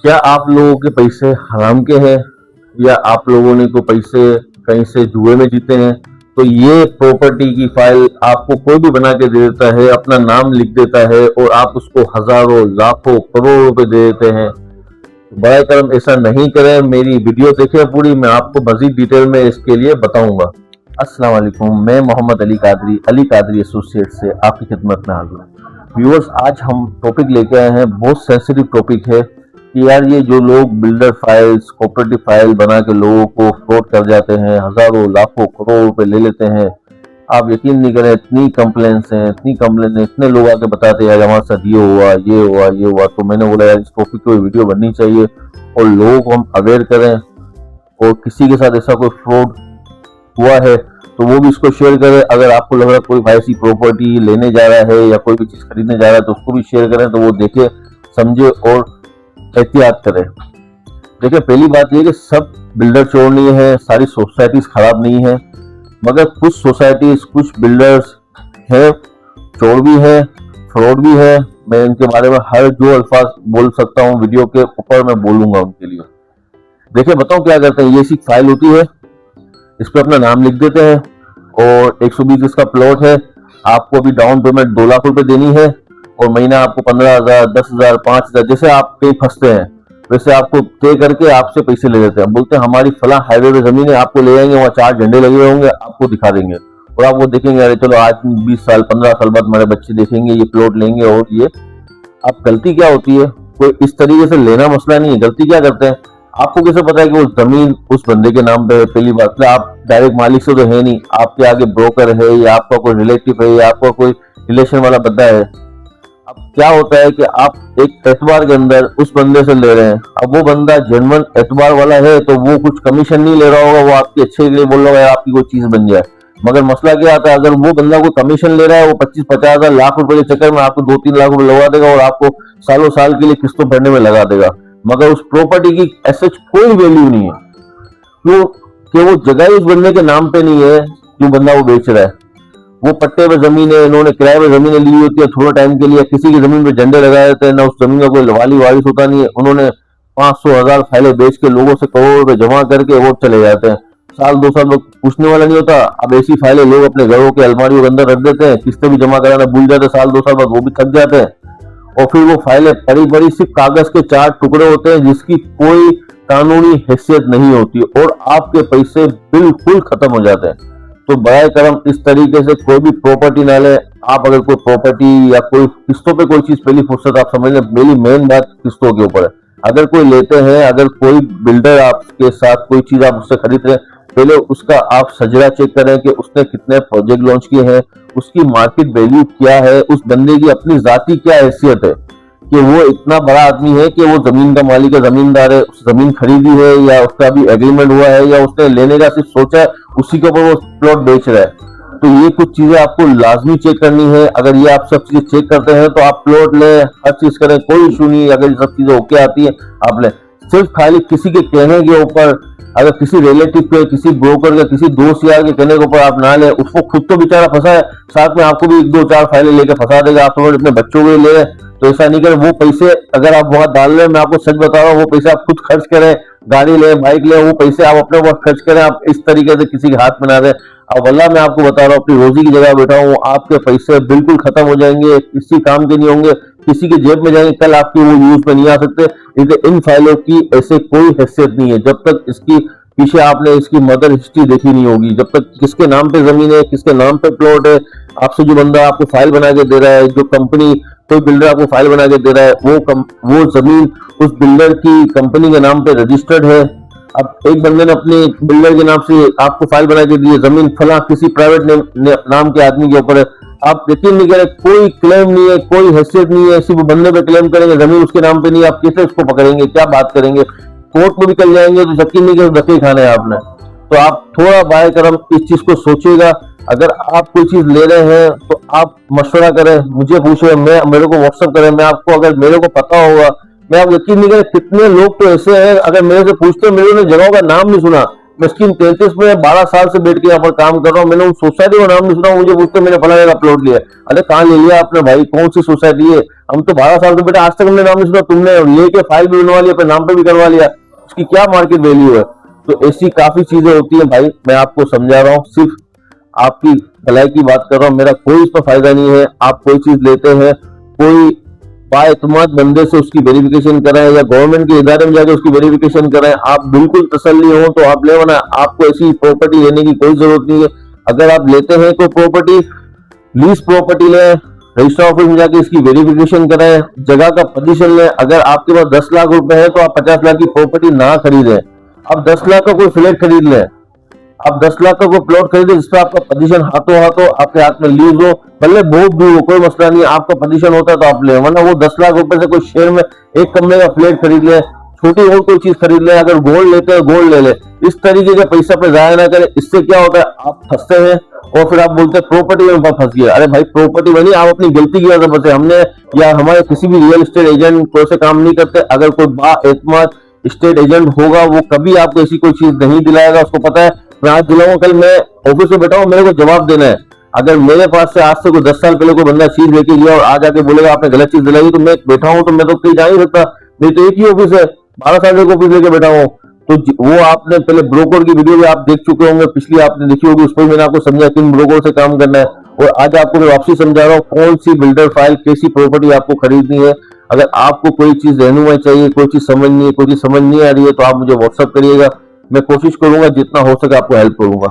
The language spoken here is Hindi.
क्या आप लोगों के पैसे हराम के हैं या आप लोगों ने को पैसे कहीं से जुए में जीते हैं? तो ये प्रॉपर्टी की फाइल आपको कोई भी बना के दे देता है, अपना नाम लिख देता है और आप उसको हजारों लाखों करोड़ों रुपए दे देते हैं। बड़ा करम ऐसा नहीं करें। मेरी वीडियो देखें पूरी, मैं आपको मजीद डिटेल में इसके लिए बताऊंगा। अस्सलाम वालेकुम, मैं मोहम्मद अली कादरी एसोसिएट से आपकी खिदमत में हाजिर हूँ। व्यूअर्स, आज हम टॉपिक लेके आए हैं, बहुत सेंसिटिव टॉपिक है कि यार ये जो लोग बिल्डर फाइल्स, कोऑपरेटिव फाइल बना के लोगों को फ्रॉड कर जाते हैं, हजारों लाखों करोड़ रुपए ले लेते हैं। आप यकीन नहीं करें, इतनी कंप्लेंट्स हैं, इतने लोग आके बताते हैं यार हमारे साथ ये हुआ, ये हुआ, ये हुआ। तो मैंने बोला यार इस टॉपिक पे वीडियो बननी चाहिए और लोगों को हम अवेयर करें, और किसी के साथ ऐसा कोई फ्रॉड हुआ है तो वो भी इसको शेयर करें। अगर आपको लग रहा है कोई ऐसी प्रॉपर्टी लेने जा रहा है या कोई भी चीज खरीदने जा रहा है तो उसको भी शेयर करें, तो वो देखे, समझे और एहतियात करें। देखिए, पहली बात यह कि सब बिल्डर चोर नहीं है, सारी सोसाइटीज खराब नहीं है, मगर कुछ सोसाइटीज, कुछ बिल्डर्स है, चोर भी है, फ्रॉड भी है। मैं इनके बारे में हर जो अल्फाज बोल सकता हूँ वीडियो के ऊपर मैं बोलूंगा उनके लिए। देखिए, बताओ क्या करते हैं। ये सी फाइल होती है, इस पर अपना नाम लिख देते हैं और 120 इसका प्लॉट है। आपको अभी डाउन पेमेंट 2 लाख रुपए देनी है और महीना आपको 15,000, 10,000, 5,000, जैसे आप कहीं फंसते हैं वैसे आपको पे करके आपसे पैसे ले लेते हैं। बोलते हैं हमारी फला हाईवे पे जमीन है, आपको ले जाएंगे, वहाँ 4 झंडे लगे हुए होंगे, आपको दिखा देंगे और आप वो देखेंगे, अरे चलो आज 20 साल 15 साल बाद हमारे बच्चे देखेंगे, ये प्लॉट लेंगे। और ये अब गलती क्या होती है, कोई इस तरीके से लेना मसला नहीं है। गलती क्या करते हैं, आपको कैसे पता है कि वो जमीन उस बंदे के नाम पे है? पहली बात, आप डायरेक्ट मालिक से तो है नहीं, आपके आगे ब्रोकर है या आपका कोई रिलेटिव है या आपका कोई रिलेशन वाला बंदा है। अब क्या होता है कि आप एक एतबार के अंदर उस बंदे से ले रहे हैं। अब वो बंदा जेन्युइन एतबार वाला है तो वो कुछ कमीशन नहीं ले रहा होगा, वो आपके अच्छे के लिए बोल रहा होगा आपकी कोई चीज बन जाए। मगर मसला क्या आता है, अगर वो बंदा कोई कमीशन ले रहा है, वो 25-50 लाख रुपए के चक्कर में आपको 2-3 लाख रुपए लगा देगा और आपको सालों साल के लिए किस्तों भरने में लगा देगा। मगर उस प्रॉपर्टी की ऐसे कोई वैल्यू नहीं है, क्यों कि वो जगह उस बंदे के नाम पे नहीं है जो बंदा वो बेच रहा है। वो पट्टे पे जमीन है, इन्होंने किराए पे जमीनें ली होती है थोड़ा टाइम के लिए, किसी की जमीन पे झंडे लगाए देते हैं, ना उस जमीन का कोई वाली वारिस होता नहीं है। उन्होंने 500,000 फाइलें बेच के लोगों से करोड़ रुपए जमा करके वो चले जाते हैं। साल 2 साल में पूछने वाला नहीं होता। अब ऐसी फाइलें लोग अपने घरों के अलमारियों के अंदर रख देते हैं, किस्तें भी जमा कराना भूल जाते हैं, साल 2 साल बाद वो भी थक जाते हैं और फिर वो फाइलें बड़ी बड़ी सिर्फ कागज के 4 टुकड़े होते हैं जिसकी कोई कानूनी हैसियत नहीं होती और आपके पैसे बिल्कुल खत्म हो जाते हैं। तो बराए करम इस तरीके से कोई भी प्रॉपर्टी ना ले। आप अगर कोई प्रॉपर्टी या कोई किस्तों पे कोई चीज, पहली फुर्सत आप समझ लें, मेरी मेन बात किस्तों के ऊपर है। अगर कोई लेते हैं, अगर कोई बिल्डर आपके साथ कोई चीज आप उससे खरीद रहे हैं, पहले उसका आप सजरा चेक करें कि उसने कितने प्रोजेक्ट लॉन्च किए हैं, उसकी मार्केट वैल्यू क्या है, उस बंदे की अपनी जाती क्या हैसियत है कि वो इतना बड़ा आदमी है कि वो जमीन का मालिक है, जमींदार है, उस जमीन खरीदी है या उसका भी एग्रीमेंट हुआ है या उसने लेने का सिर्फ सोचा है, उसी के ऊपर वो प्लॉट बेच रहा है। तो ये कुछ चीजें आपको लाजमी चेक करनी है। अगर ये आप सब चीजें चेक करते हैं तो आप प्लॉट लें, हर चीज करें, कोई इशू नहीं है। अगर ये सब चीजें ओके आती है आप लें। सिर्फ खाली किसी के कहने के ऊपर, अगर किसी रिलेटिव के, किसी ब्रोकर के, किसी दोस्त यार के कहने के ऊपर आप ना ले, उसको खुद तो बेचारा फंसा है, साथ में आपको भी 1-2-4 फाइलें लेके फंसा देगा। आप समझ अपने बच्चों के लिए, तो ऐसा नहीं करें। वो पैसे अगर आप वहां डाल रहे हैं, मैं आपको सच बता रहा हूँ, वो पैसे आप खुद खर्च करें, गाड़ी ले, बाइक ले, वो पैसे आप अपने ऊपर खर्च करें। आप इस तरीके से किसी के हाथ में ना दें। अब अल्लाह, मैं आपको बता रहा हूँ, अपनी रोजी की जगह बैठा हूँ, आपके पैसे बिल्कुल खत्म हो जाएंगे, किसी काम के नहीं होंगे, किसी की जेब में जाएंगे, कल आपकी वो यूज में नहीं आ सकते। इसलिए इन फाइलों की ऐसे कोई हैसियत नहीं है जब तक इसकी पीछे आपने इसकी मदर हिस्ट्री देखी नहीं होगी, जब तक किसके नाम पे जमीन है, किसके नाम पे प्लॉट है। आपसे जो बंदा आपको फाइल बना के दे रहा है, जो कंपनी, कोई बिल्डर आपको फाइल बना के दे रहा है, वो जमीन उस बिल्डर की कंपनी के नाम पे रजिस्टर्ड है। अब एक बंदे ने अपने बिल्डर के नाम से आपको फाइल बना के दी है, जमीन फला किसी प्राइवेट नाम के आदमी के ऊपर है। आप यकीन नहीं करें, कोई क्लेम नहीं है, कोई हैसियत नहीं है, सिर्फ बंदे पे क्लेम करेंगे, जमीन उसके नाम पे नहीं। आप कैसे उसको पकड़ेंगे, क्या बात करेंगे, कोर्ट में भी चल जाएंगे तो यकीन नहीं करें धक्के खाने आपने। तो आप थोड़ा बाय करम इस चीज को सोचिएगा। अगर आप कोई चीज ले रहे हैं तो आप मशवरा करें, मुझे पूछे, मेरे को व्हाट्सअप करें, मैं आपको, अगर मेरे को पता होगा, मैं आप यकीन नहीं करें कितने लोग तो ऐसे हैं, अगर मेरे से पूछते, मेरे ने जगहों का नाम नहीं सुना, स्कीम 33 में 12 साल से बैठ के यहाँ पर काम कर रहा हूँ। मैंने उन सोसाइटी का नाम नहीं सुना, मुझे पूछते मैंने फला जगह प्लॉट लिया। अरे कहाँ ले लिया आपने भाई, कौन सी सोसाइटी है? हम तो 12 साल से बेटा आज तक हमने नाम नहीं सुना, तुमने लेके फाइल भी बनवा लिया, अपने नाम पे भी करवा लिया, उसकी क्या मार्केट वैल्यू है? तो ऐसी काफी चीजें होती है भाई, मैं आपको समझा रहा हूँ, सिर्फ आपकी भलाई की बात कर रहा हूँ, मेरा कोई इसमें फायदा नहीं है। आप कोई चीज लेते हैं, कोई बाएतमाद बंदे से उसकी वेरिफिकेशन कराएं या गवर्नमेंट के इदारे में जाकर उसकी वेरिफिकेशन कराएं, आप बिल्कुल तसल्ली हो तो आप ले, वरना आपको ऐसी प्रॉपर्टी लेने की कोई जरूरत नहीं है। अगर आप लेते हैं कोई प्रॉपर्टी, लीज प्रॉपर्टी लें, रजिस्टर ऑफिस में जाके इसकी वेरिफिकेशन कराएं, जगह का पोजीशन लें। अगर आपके पास 10 लाख रुपए है तो आप 50 लाख की प्रॉपर्टी ना खरीदें, आप 10 लाख का कोई फ्लैट खरीद लें, आप 10 लाख का कोई प्लॉट खरीदे जिसपे आपका पोजीशन हाथों हाथों आपके हाथ में लीज हो, भले बहुत दूर हो, कोई मसला नहीं है, आपका पोजीशन होता है तो आप ले, वरना वो 10 लाख रुपए से कोई शहर में एक कमरे का फ्लैट खरीद ले, छोटी और कोई चीज खरीद ले, अगर गोल्ड लेते हैं गोल्ड ले ले। इस तरीके का पैसा पे जाया ना करें, इससे क्या होता है आप फंसते हैं और फिर आप बोलते हैं प्रॉपर्टी में फंस गया। अरे भाई प्रॉपर्टी बनी, आप अपनी गलती की वजह से फंसे, हमने या हमारे किसी भी रियल एस्टेट एजेंट को ऐसे काम नहीं करते। अगर कोई बाएतमाद स्टेट एजेंट होगा वो कभी आपको ऐसी कोई चीज नहीं दिलाएगा, उसको पता है मैं आज दिलाऊंगा, कल मैं ऑफिस में बैठा हूँ, मेरे को जवाब देना है। अगर मेरे पास से आज से कोई 10 साल पहले कोई बंदा चीज लेके गया और आज आके बोलेगा आपने गलत चीज दिलाई, तो मैं बैठा हूँ तो मैं तो कहीं जा नहीं सकता, मेरी तो एक ही ऑफिस है, 12 साल से ऑफिस लेके बैठा हूँ। तो वो आपने पहले ब्रोकर की वीडियो भी आप देख चुके होंगे, पिछली आपने देखी होगी, उस पर मैंने आपको समझा किन ब्रोकर से काम करना है। और आज आपको मैं वापसी समझा रहा हूँ कौन सी बिल्डर फाइल, कैसी प्रॉपर्टी आपको खरीदनी है। अगर आपको कोई चीज रहनुमाई चाहिए, कोई चीज समझनी है, कोई चीज समझ नहीं आ रही है, तो आप मुझे व्हाट्सअप करिएगा, मैं कोशिश करूंगा जितना हो सके आपको हेल्प करूंगा।